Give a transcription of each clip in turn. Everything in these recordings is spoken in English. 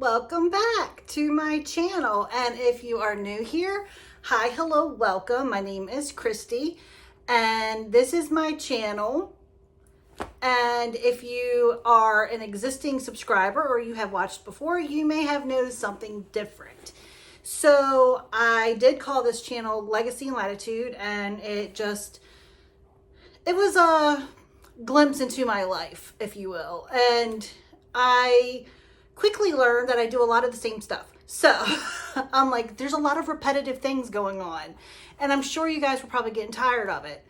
welcome back to my channel. And if you are new here, hi, hello, welcome. My name is Christy and this is my channel. And if you are an existing subscriber or you have watched before, you may have noticed something different. So I did call this channel Legacy and Latitude, and it was a glimpse into my life, if you will. And I quickly learned that I do a lot of the same stuff. So I'm like, there's a lot of repetitive things going on. And I'm sure you guys were probably getting tired of it.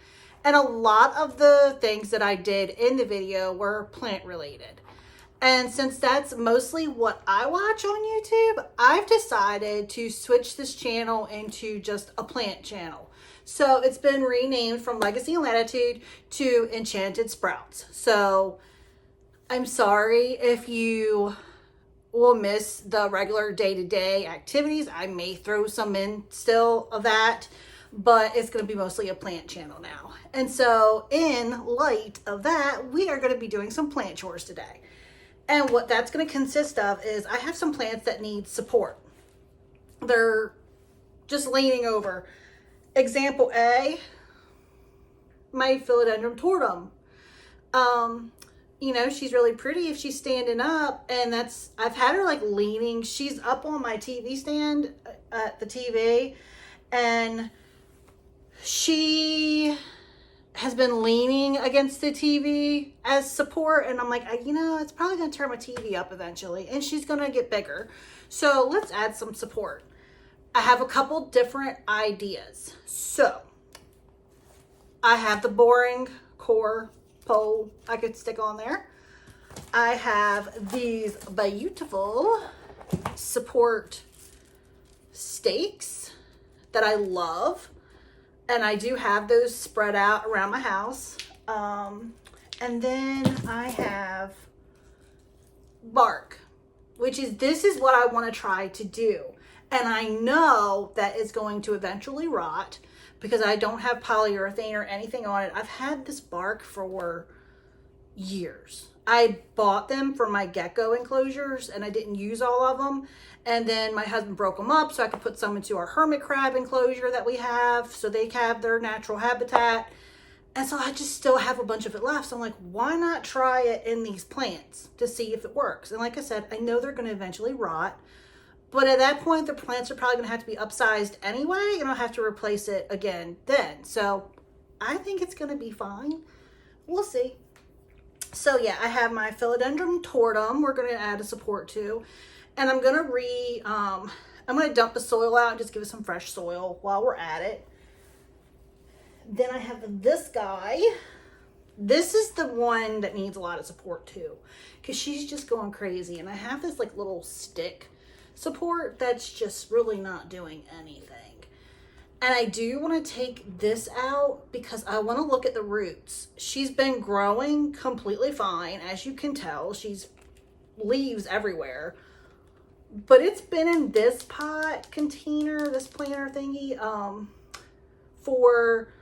And a lot of the things that I did in the video were plant related. And since that's mostly what I watch on YouTube, I've decided to switch this channel into just a plant channel. So it's been renamed from Legacy and Latitude to Enchanted Sprouts. So I'm sorry if you will miss the regular day-to-day activities. I may throw some in still of that, but it's going to be mostly a plant channel now. And so in light of that, we are going to be doing some plant chores today. And what that's going to consist of is I have some plants that need support. They're just leaning over. Example A, my philodendron Tortem. You know, she's really pretty if she's standing up, and I've had her like leaning. She's up on my TV stand at the TV, and she has been leaning against the TV as support. And I'm like, you know, it's probably going to turn my TV up eventually, and she's going to get bigger. So let's add some support. I have a couple different ideas. So I have the boring core pole I could stick on there. I have these beautiful support stakes that I love. And I do have those spread out around my house. And then I have bark, this is what I want to try to do. And I know that it's going to eventually rot because I don't have polyurethane or anything on it. I've had this bark for years. I bought them for my gecko enclosures and I didn't use all of them. And then my husband broke them up so I could put some into our hermit crab enclosure that we have so they have their natural habitat. And so I just still have a bunch of it left. So I'm like, why not try it in these plants to see if it works? And like I said, I know they're going to eventually rot. But at that point, the plants are probably going to have to be upsized anyway, and I'll have to replace it again then. So I think it's going to be fine. We'll see. So yeah, I have my philodendron Tortem we're going to add a support to. And I'm going to dump the soil out and just give it some fresh soil while we're at it. Then I have this guy. This is the one that needs a lot of support too, because she's just going crazy. And I have this like little stick support that's just really not doing anything. And I do want to take this out because I want to look at the roots. She's been growing completely fine. As you can tell, she's leaves everywhere. But it's been in this pot container, this planter thingy, for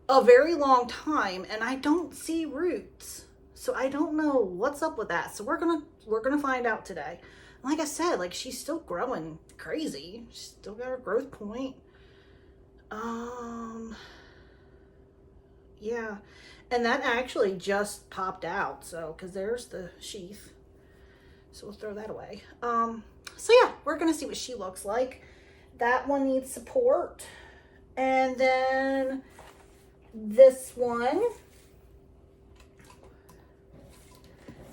a very long time, and I don't see roots. So I don't know what's up with that. So we're gonna find out today. Like I said, like she's still growing crazy. She's still got her growth point. Yeah. And that actually just popped out. So, cause there's the sheath. So we'll throw that away. So yeah, we're going to see what she looks like. That one needs support. And then this one,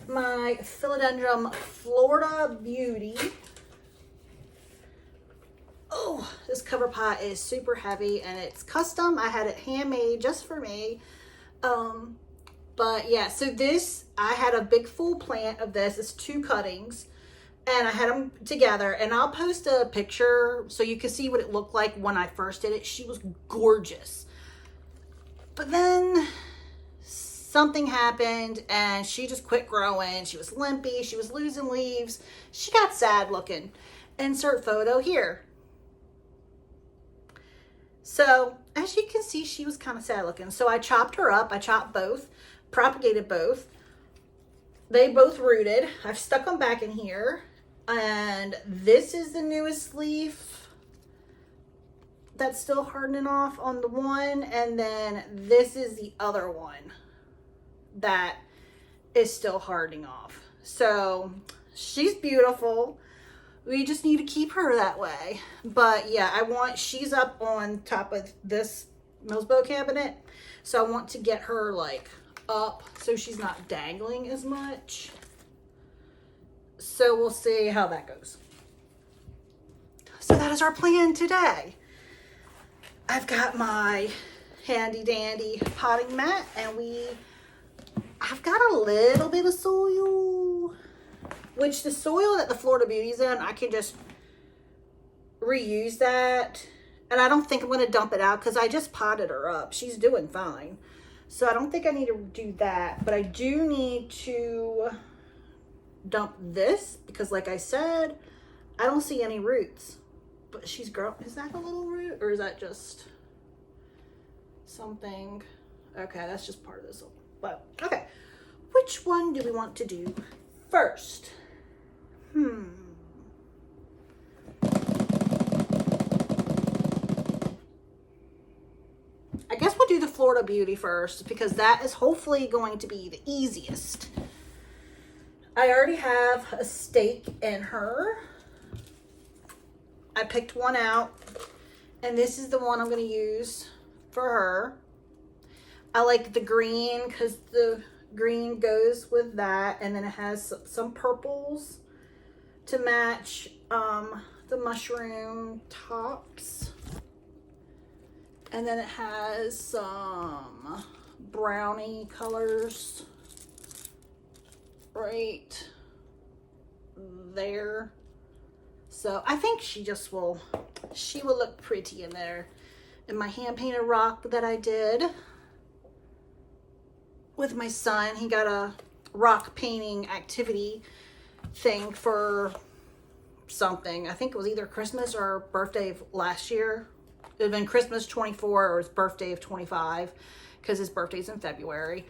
my philodendron Florida Beauty. Oh, this cover pot is super heavy and it's custom. I had it handmade just for me. But yeah, so this, I had a big full plant of this. It's 2 cuttings and I had them together, and I'll post a picture so you can see what it looked like when I first did it. She was gorgeous. But then something happened and she just quit growing. She was limpy. She was losing leaves. She got sad looking. Insert photo here. So as you can see, she was kind of sad looking. So I chopped her up. I chopped both, propagated both. They both rooted. I've stuck them back in here. And this is the newest leaf that's still hardening off on the one. And then this is the other one that is still hardening off. So she's beautiful. We just need to keep her that way. But yeah, she's up on top of this Millsbow cabinet. So I want to get her like up so she's not dangling as much. So we'll see how that goes. So that is our plan today. I've got my handy dandy potting mat, and I've got a little bit of soil, which the soil that the Florida Beauty's in, I can just reuse that. And I don't think I'm going to dump it out because I just potted her up. She's doing fine. So I don't think I need to do that. But I do need to dump this because, like I said, I don't see any roots. But she's grown. Is that a little root, or is that just something? Okay, that's just part of this. But okay, which one do we want to do first? I guess we'll do the Florida Beauty first because that is hopefully going to be the easiest. I already have a stake in her. I picked one out, and this is the one I'm going to use for her. I like the green because the green goes with that, and then it has some purples to match the mushroom tops. And then it has some brownie colors right there. So I think she will look pretty in there. And my hand painted rock that I did with my son, he got a rock painting activity thing for something. I think it was either Christmas or birthday of last year. It had been Christmas 24 or his birthday of 25 because his birthday's in February.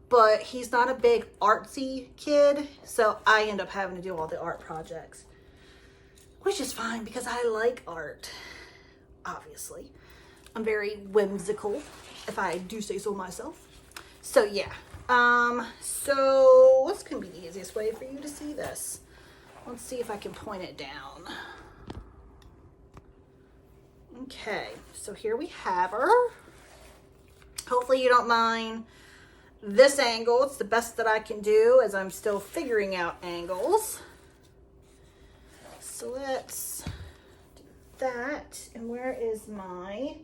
But he's not a big artsy kid, so I end up having to do all the art projects, which is fine because I like art, obviously. I'm very whimsical, if I do say so myself. So yeah, so what's going to be the easiest way for you to see this? Let's see if I can point it down. Okay, so here we have her. Hopefully you don't mind this angle. It's the best that I can do as I'm still figuring out angles. So let's do that. And where is my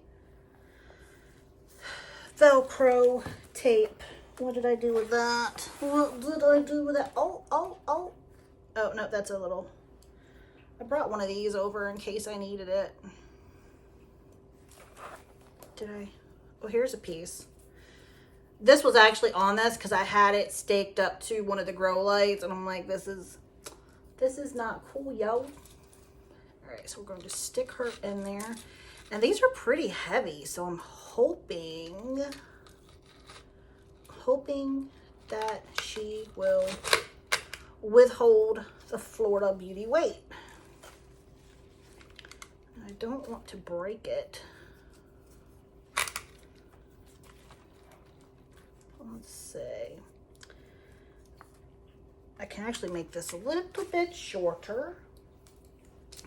Velcro tape? What did I do with that? What did I do with that? Oh, no, that's a little. I brought one of these over in case I needed it. Did I? Oh, here's a piece. This was actually on this because I had it staked up to one of the grow lights, and I'm like, this is not cool, yo. All right, so we're going to stick her in there, and these are pretty heavy, so I'm hoping that she will withhold the Florida Beauty weight. I don't want to break it. Let's see. I can actually make this a little bit shorter,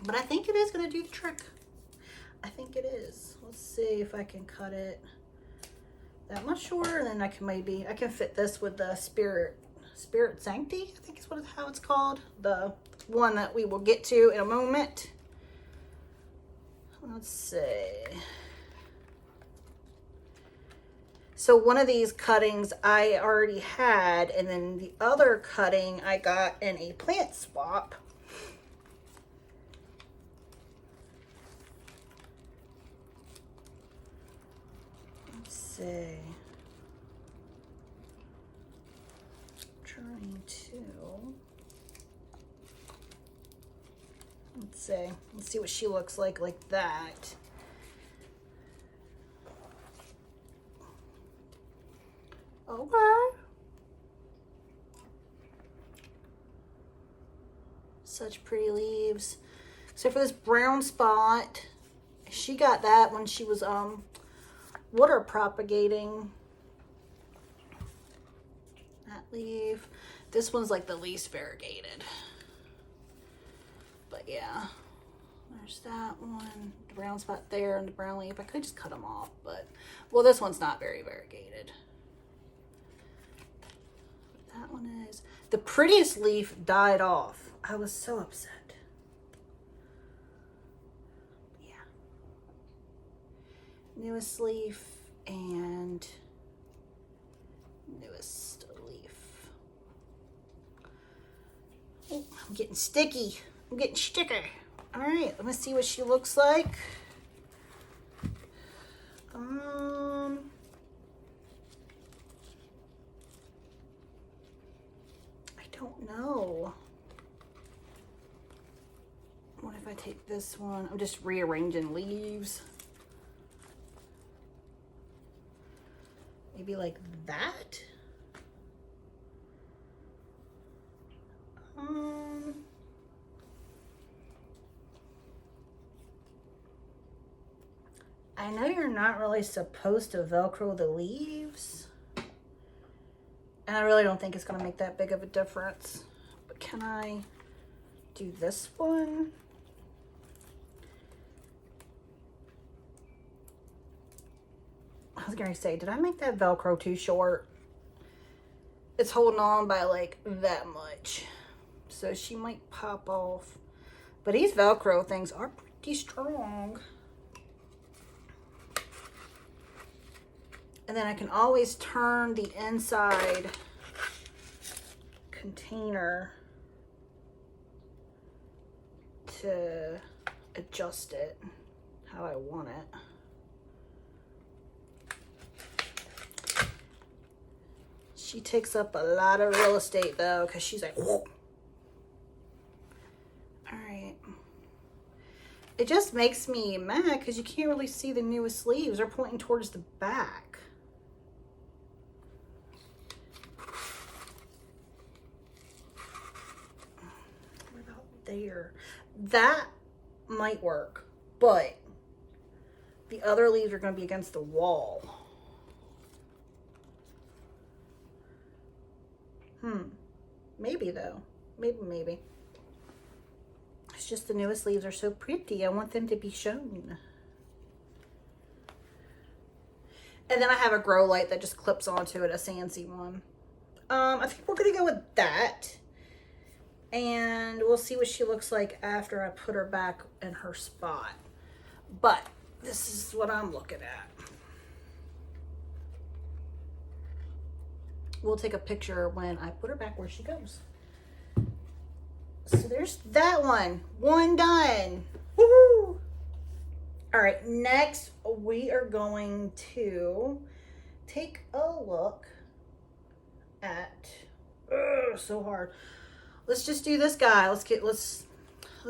but I think it is going to do the trick. I think it is. Let's see if I can cut it that much shorter, and then I can fit this with the Spiritus Sancti, I think is how it's called. The one that we will get to in a moment. Let's see. So one of these cuttings I already had, and then the other cutting I got in a plant swap. Let's see. Trying to. Let's see what she looks like that. Okay. Such pretty leaves. So for this brown spot, she got that when she was water propagating. That leaf. This one's like the least variegated. But yeah, there's that one. The brown spot there and the brown leaf. I could just cut them off, but well, this one's not very variegated. That one is. The prettiest leaf died off. I was so upset. Yeah. Newest leaf and newest leaf. Oh, I'm getting sticky. I'm getting sticker. All right, let me see what she looks like. I don't know. What if I take this one? I'm just rearranging leaves. Maybe like that. I know you're not really supposed to Velcro the leaves. And I really don't think it's gonna make that big of a difference. But can I do this one? I was gonna say, did I make that Velcro too short? It's holding on by like that much. So she might pop off. But these Velcro things are pretty strong. And then I can always turn the inside container to adjust it how I want it. She takes up a lot of real estate though, because she's like, whoa. All right. It just makes me mad because you can't really see the newest leaves. They're pointing towards the back. What about there? That might work, but the other leaves are going to be against the wall. Maybe though. Maybe. It's just the newest leaves are so pretty. I want them to be shown. And then I have a grow light that just clips onto it, a Sansi one. I think we're gonna go with that. And we'll see what she looks like after I put her back in her spot. But this is what I'm looking at. We'll take a picture when I put her back where she goes. So there's that one. One done. Woohoo! All right, next we are going to take a look at, so hard. Let's just do this guy. Let's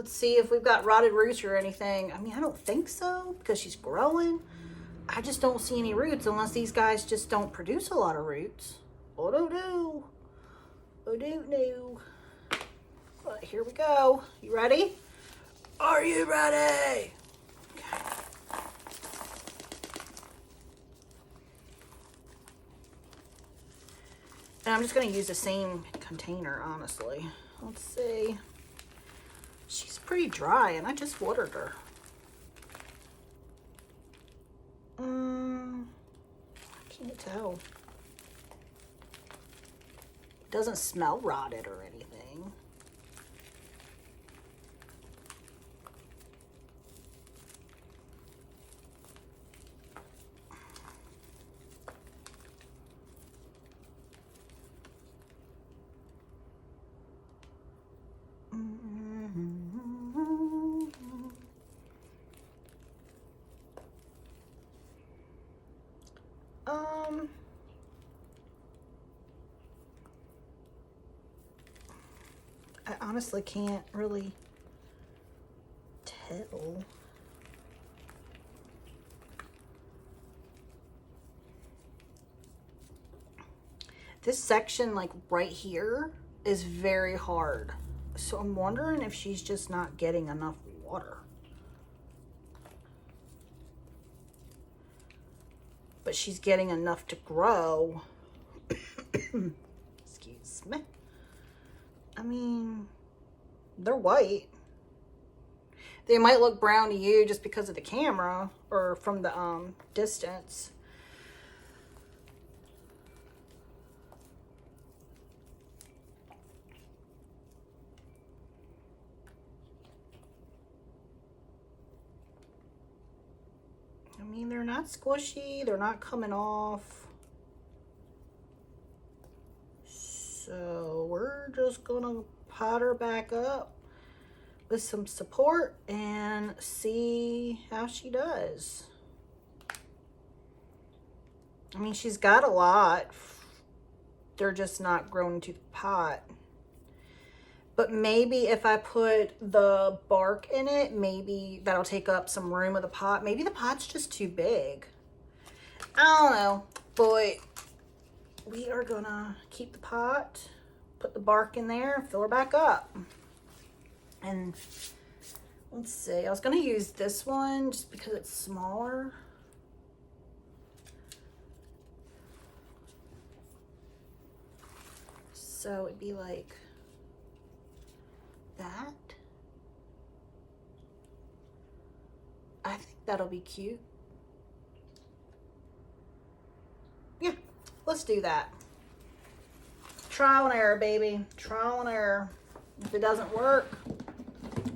see if we've got rotted roots or anything. I mean, I don't think so because she's growing. I just don't see any roots unless these guys just don't produce a lot of roots. I don't know. But here we go. You ready? Are you ready? Okay. And I'm just going to use the same container, honestly. Let's see. She's pretty dry, and I just watered her. I can't tell. It doesn't smell rotted or anything. I honestly can't really tell. This section, like right here, is very hard. So I'm wondering if she's just not getting enough water. But she's getting enough to grow. Excuse me. I mean, they're white. They might look brown to you just because of the camera or from the distance. I mean, they're not squishy. They're not coming off. So we're just gonna pot her back up with some support and see how she does. I mean, she's got a lot. They're just not grown into the pot. But maybe if I put the bark in it, maybe that'll take up some room of the pot. Maybe the pot's just too big. I don't know. But we are gonna keep the pot, put the bark in there, fill her back up. And let's see, I was gonna use this one just because it's smaller. So it'd be like that. I think that'll be cute. Yeah, let's do that. Trial and error, baby. Trial and error. If it doesn't work,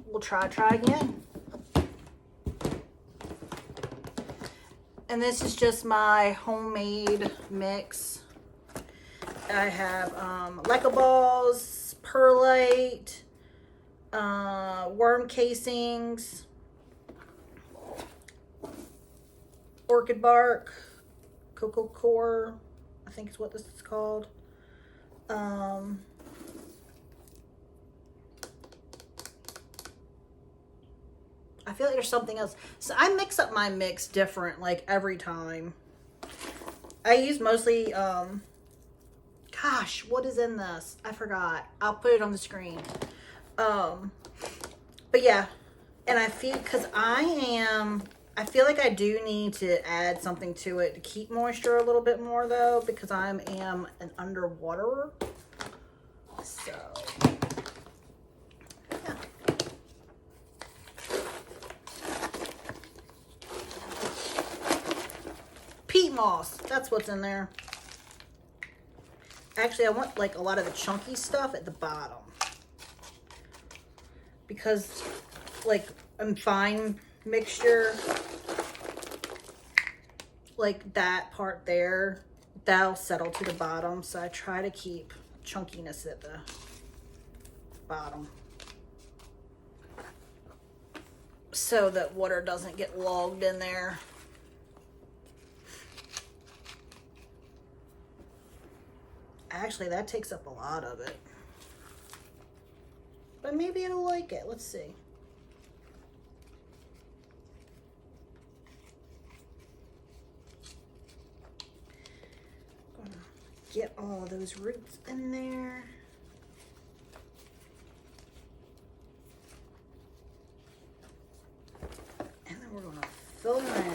we'll try again. And this is just my homemade mix. I have Leca balls, perlite, worm casings, orchid bark, cocoa core, I think is what this is called. I feel like there's something else. So I mix up my mix different, like every time. I use mostly, gosh, what is in this? I forgot. I'll put it on the screen. But yeah, and I feel, cause I feel like I do need to add something to it to keep moisture a little bit more though, because I am an underwaterer. So, yeah. Peat moss, that's what's in there. Actually, I want like a lot of the chunky stuff at the bottom. Because like a fine mixture, like that part there, that'll settle to the bottom. So I try to keep chunkiness at the bottom so that water doesn't get logged in there. Actually, that takes up a lot of it. But maybe it'll like it. Let's see. Gonna get all those roots in there. And then we're gonna fill them in.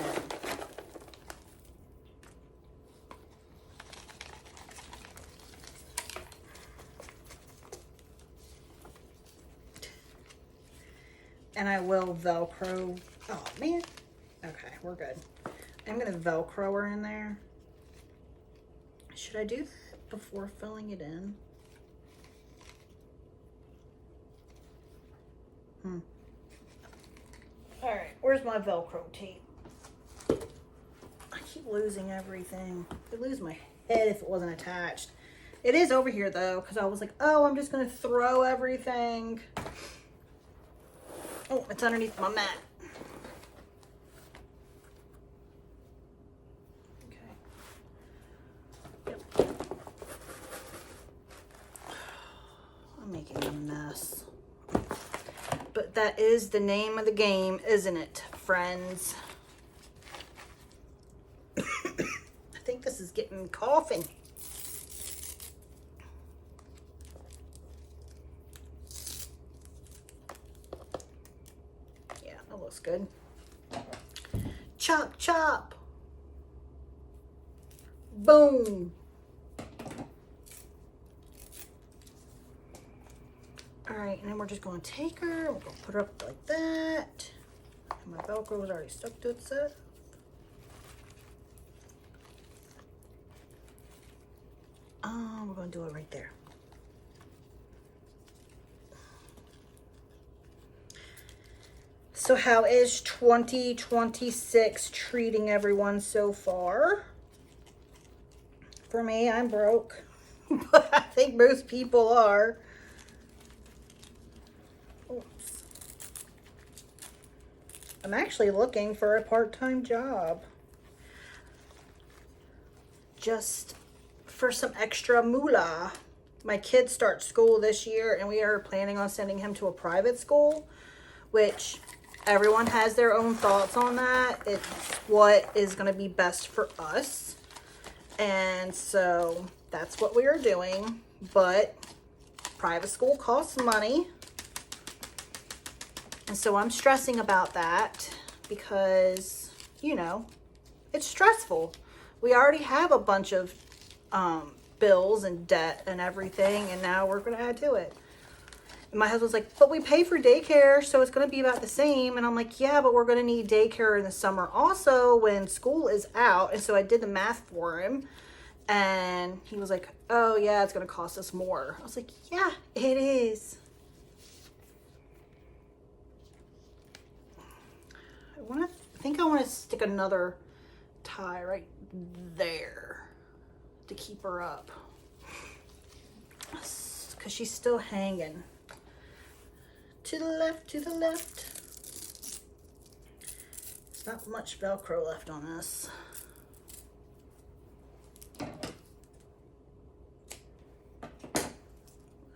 And I will Velcro. Oh man. Okay, we're good. I'm gonna Velcro her in there. Should I do that before filling it in? All right, where's my Velcro tape? I keep losing everything. I'd lose my head if it wasn't attached. It is over here though, because I was like, oh, I'm just gonna throw everything. Oh, it's underneath my mat. Okay. Yep. I'm making a mess. But that is the name of the game, isn't it, friends? I think this is getting me coughing. looks good. Chop, chop. Boom. All right, and then we're just going to take her. We're going to put her up like that. And my Velcro was already stuck to itself. We're going to do it right there. So how is 2026 treating everyone so far? For me, I'm broke. But I think most people are. Oops. I'm actually looking for a part-time job. Just for some extra moolah. My kid starts school this year and we are planning on sending him to a private school, which everyone has their own thoughts on that. It's what is going to be best for us. And so that's what we are doing. But private school costs money. And so I'm stressing about that because, you know, it's stressful. We already have a bunch of bills and debt and everything, and now we're going to add to it. And my husband's like, but we pay for daycare, so it's going to be about the same. And I'm like, yeah, but we're going to need daycare in the summer also when school is out. And so I did the math for him, and he was like, oh, yeah, it's going to cost us more. I was like, yeah, it is. I think I want to stick another tie right there to keep her up because she's still hanging. To the left, to the left. There's not much Velcro left on this. I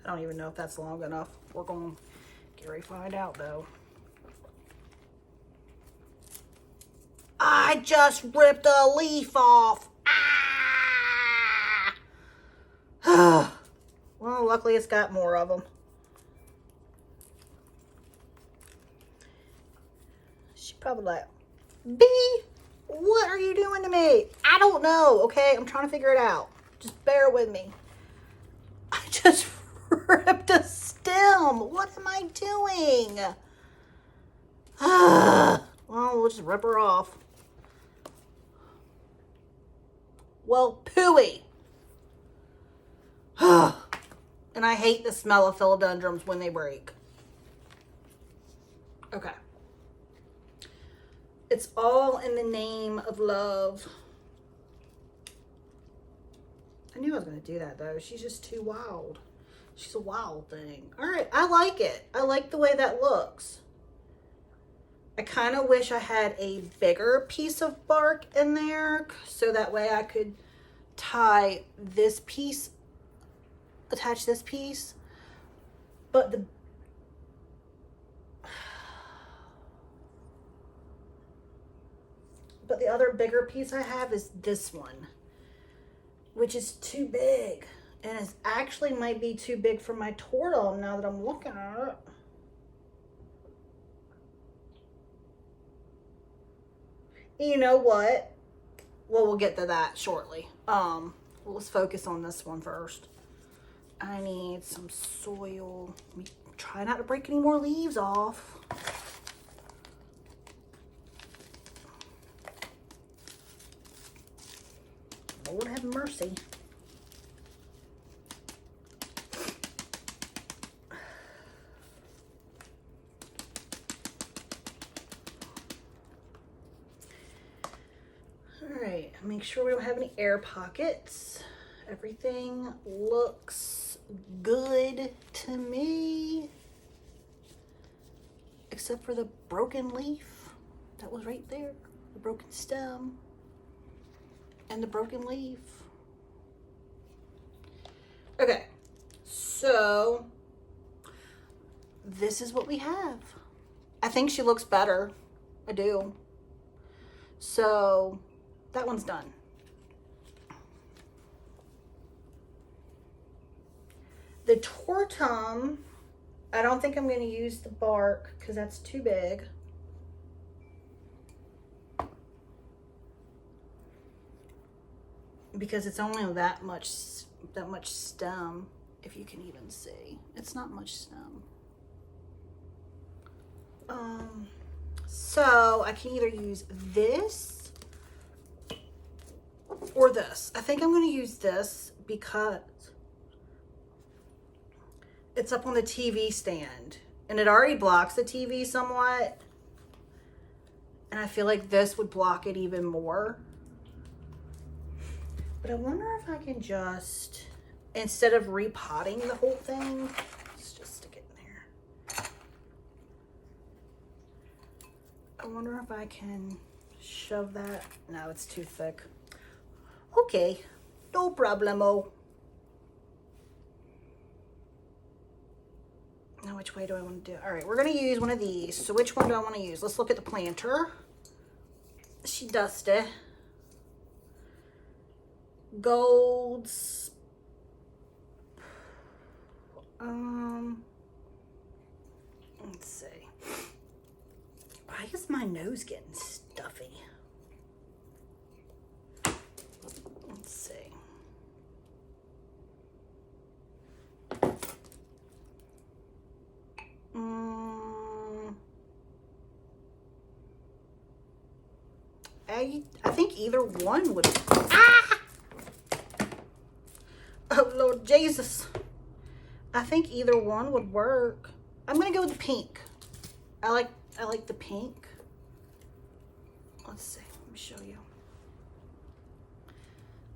don't even know if that's long enough. We're going to get ready to find out though. I just ripped a leaf off. Ah! Well, luckily it's got more of them. She probably like, B, what are you doing to me? I don't know, okay? I'm trying to figure it out. Just bear with me. I just ripped a stem. What am I doing? Well, we'll just rip her off. Well, pooey. And I hate the smell of philodendrons when they break. Okay. It's all in the name of love. I knew I was going to do that though. She's just too wild. She's a wild thing. All right. I like it. I like the way that looks. I kind of wish I had a bigger piece of bark in there so that way I could tie this piece, attach this piece. But the other bigger piece I have is this one, which is too big. And it actually might be too big for my Tortem now that I'm looking at it. You know what? Well, we'll get to that shortly. Let's focus on this one first. I need some soil. Let me try not to break any more leaves off. Lord have mercy. Alright, make sure we don't have any air pockets. Everything looks good to me. Except for the broken leaf that was right there. The broken stem. And the broken leaf. Okay, so this is what we have. I think she looks better. I do. So that one's done. The Tortem, I don't think I'm going to use the bark because that's too big. because it's only that much stem, if you can even see. It's not much stem. So I can either use this or this. I think I'm going to use this because it's up on the TV stand and it already blocks the TV somewhat. And I feel like this would block it even more. But I wonder if I can just, instead of repotting the whole thing, let's just stick it in there. I wonder if I can shove that. No, it's too thick. Okay, no problemo. Now, which way do I want to do it? All right, we're going to use one of these. So which one do I want to use? Let's look at the planter. She dusty. Golds. Let's see. Why is my nose getting stuffy? Let's see. I think either one would. Ah! Oh Lord Jesus! I think either one would work. I'm gonna go with the pink. I like the pink. Let's see. Let me show you.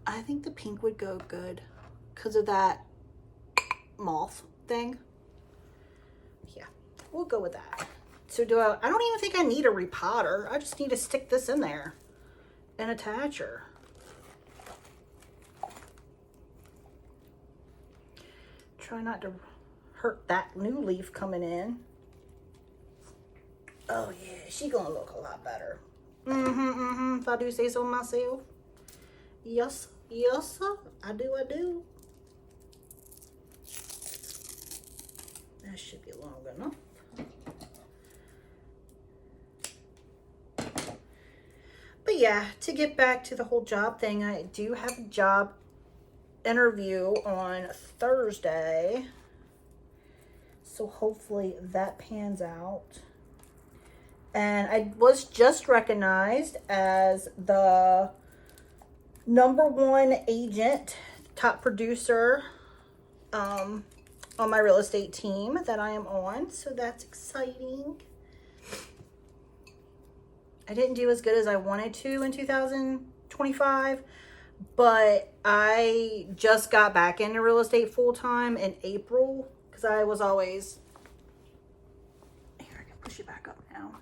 I think the pink would go good because of that moth thing. Yeah, we'll go with that. So I don't even think I need a repotter. I just need to stick this in there and attach her. Try not to hurt that new leaf coming in. Oh yeah, she gonna look a lot better. If I do say so myself. Yes, yes, sir. I do. That should be long enough. But yeah, to get back to the whole job thing, I do have a job interview on Thursday. So hopefully that pans out. And I was just recognized as the #1 agent, top producer on my real estate team that I am on. So that's exciting. I didn't do as good as I wanted to in 2025, but I just got back into real estate full time in April because I was always, here, I can push it back up now.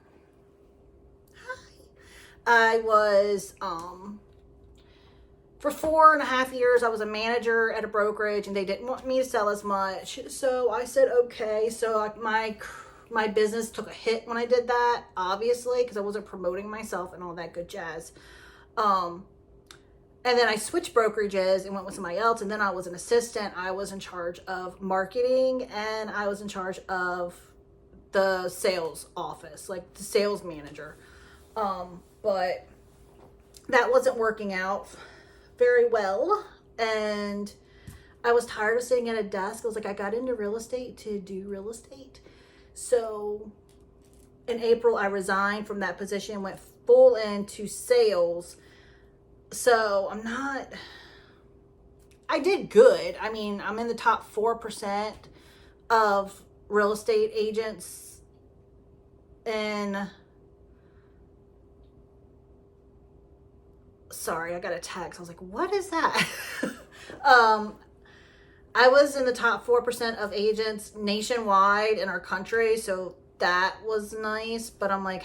Hi. I was, for 4.5 years, I was a manager at a brokerage and they didn't want me to sell as much. So I said, okay. So my business took a hit when I did that, obviously, because I wasn't promoting myself and all that good jazz. And then I switched brokerages and went with somebody else. And then I was an assistant. I was in charge of marketing and I was in charge of the sales office, like the sales manager. But that wasn't working out very well. And I was tired of sitting at a desk. I was like, I got into real estate to do real estate. So in April, I resigned from that position, went full into sales. So I did good. I mean, I'm in the top 4% of real estate agents. And sorry, I got a text. I was like, what is that? I was in the top 4% of agents nationwide in our country, so that was nice. But I'm like,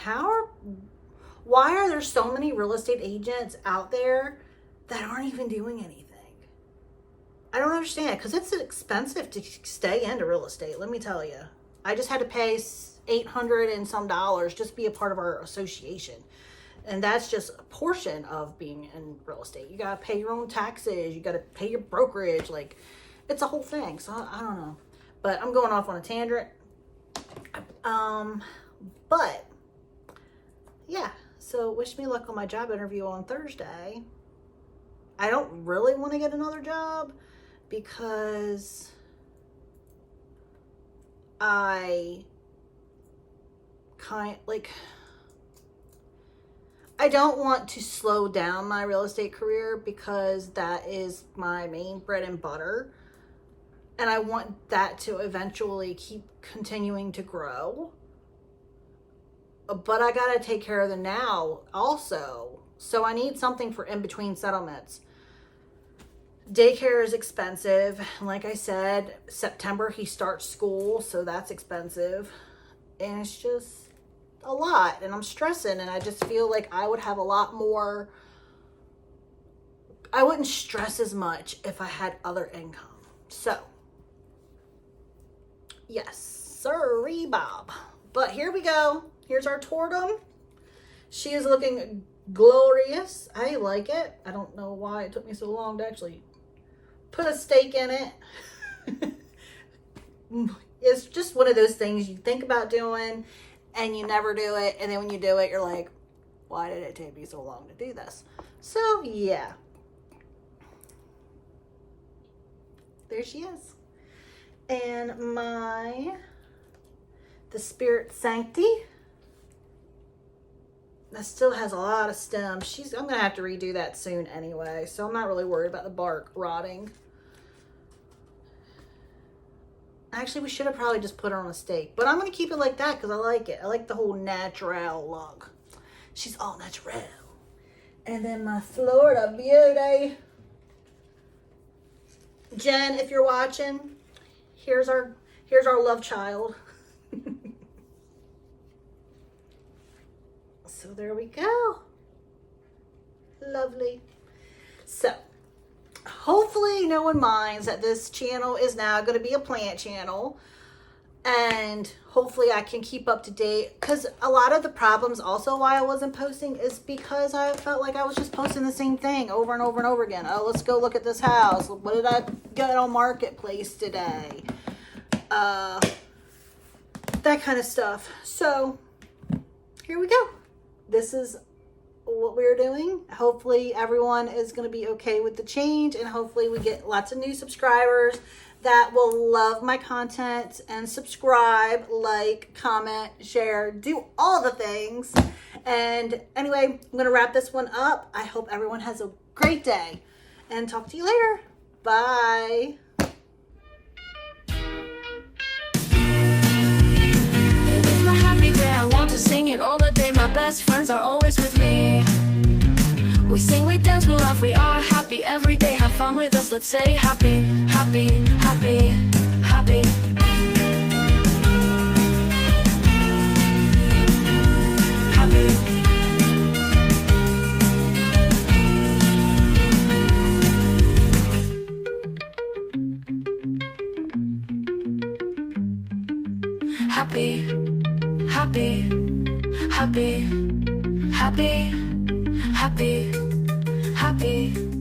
why are there so many real estate agents out there that aren't even doing anything? I don't understand, because it's expensive to stay into real estate, let me tell you. I just had to pay $800 and some just to be a part of our association. And that's just a portion of being in real estate. You got to pay your own taxes. You got to pay your brokerage. Like, it's a whole thing. So I don't know. But I'm going off on a tangent. But yeah. So wish me luck on my job interview on Thursday. I don't really want to get another job because I don't want to slow down my real estate career because that is my main bread and butter. And I want that to eventually keep continuing to grow. But I got to take care of the now also. So I need something for in between settlements. Daycare is expensive. Like I said, September he starts school, so that's expensive. And it's just a lot. And I'm stressing, and I just feel like I would have a lot more. I wouldn't stress as much if I had other income. So, yes, sorry, Bob. But here we go. Here's our Tortem. She is looking glorious. I like it. I don't know why it took me so long to actually put a stake in it. It's just one of those things you think about doing and you never do it. And then when you do it, you're like, why did it take me so long to do this? So, yeah. There she is. And the Spiritus Sancti. That still has a lot of stems. I'm going to have to redo that soon anyway. So I'm not really worried about the bark rotting. Actually, we should have probably just put her on a stake. But I'm going to keep it like that because I like it. I like the whole natural look. She's all natural. And then my Florida beauty. Jen, if you're watching, here's our love child. So there we go. Lovely. So hopefully no one minds that this channel is now going to be a plant channel, and hopefully I can keep up to date, because a lot of the problems also why I wasn't posting is because I felt like I was just posting the same thing over and over and over again. Oh, let's go look at this house. What did I get on Marketplace today? That kind of stuff. So here we go. This is what we're doing. Hopefully everyone is going to be okay with the change, and hopefully we get lots of new subscribers that will love my content and subscribe, like, comment, share, do all the things. And anyway, I'm going to wrap this one up. I hope everyone has a great day, and talk to you later. Bye. I want to sing it all the day. My best friends are always with me. We sing, we dance, we laugh, we are happy every day. Have fun with us, let's say happy, happy, happy, happy. Happy. Happy, happy, happy, happy, happy, happy.